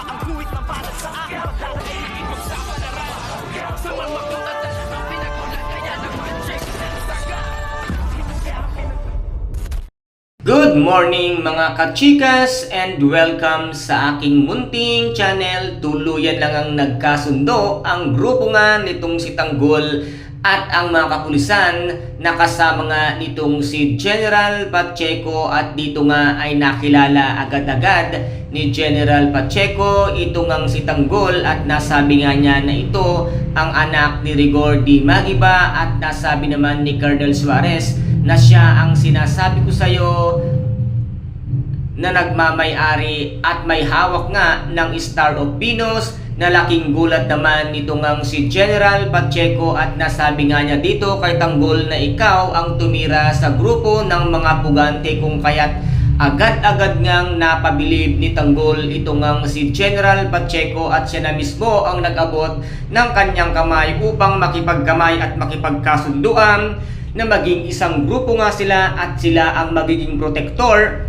Ang guhit na para sa akin Pagdadaig ipagsapalaran Sa mga katatan Ang pinagulat kaya naman check Saga Good morning mga kachikas and welcome sa aking munting channel. Tuluyan lang ang nagkasundo ang grupo nga nitong si Tanggol at ang mga kapulisan na kasama nga nitong si General Pacheco, at dito nga ay nakilala agad-agad ni General Pacheco ito ngang si Tanggol, at nasabi nga niya na ito ang anak ni Rigor D. Magiba, at nasabi naman ni Colonel Suarez na siya ang sinasabi ko sa iyo na nagmamay-ari at may hawak nga ng Star of Venus. Na laking gulat naman nito ngang si General Pacheco, at nasabi nga niya dito kay Tanggol na ikaw ang tumira sa grupo ng mga pugante, kung kaya't agad-agad ngang napabilib ni Tanggol ito ngang si General Pacheco, at siya na mismo ang nag-abot ng kanyang kamay upang makipagkamay at makipagkasunduan na maging isang grupo nga sila, at sila ang magiging protektor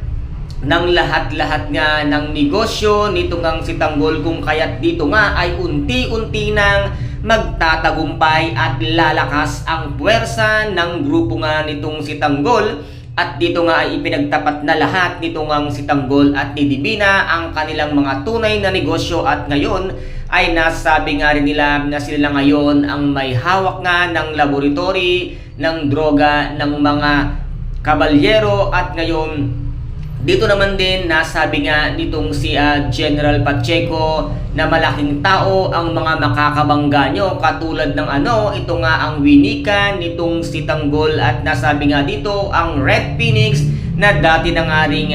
ng lahat-lahat nga ng negosyo nito ngang si Tanggol, kung kaya't dito nga ay unti-unti nang magtatagumpay at lalakas ang puwersa ng grupo nga nitong si Tanggol. At dito nga ay ipinagtapat na lahat nito ngang si Tanggol at ni Divina ang kanilang mga tunay na negosyo, at ngayon ay nasabi nga rin nila na sila ngayon ang may hawak nga ng laboratory ng droga ng mga kabalyero. At ngayon dito naman din nasabi nga nitong si General Pacheco na malaking tao ang mga makakabangga nyo, katulad ng ito nga ang winika nitong si Tanggol, at nasabi nga dito ang Red Phoenix na dati na nga rin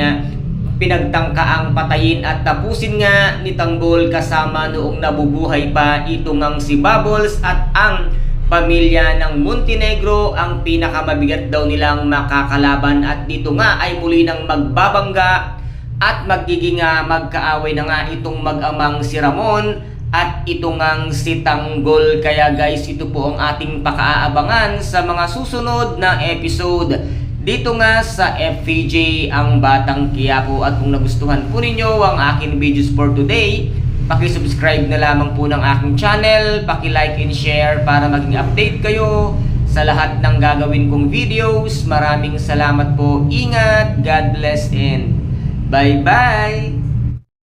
pinagtangka ang patayin at tapusin nga ni Tanggol kasama noong nabubuhay pa ito ngang si Bubbles, at ang pamilya ng Montenegro ang pinakamabigat daw nilang makakalaban. At dito nga ay muli nang magbabangga at magiging magkaaway na nga itong mag-amang si Ramon at ito ngang si Tanggol. Kaya guys, ito po ang ating pakaaabangan sa mga susunod na episode dito nga sa FPJ ang Batang Quiapo. At kung nagustuhan po ninyo ang aking videos for today, paki-subscribe na lamang po ng aking channel, paki-like and share para maging update kayo sa lahat ng gagawin kong videos. Maraming salamat po. Ingat, God bless, and bye-bye!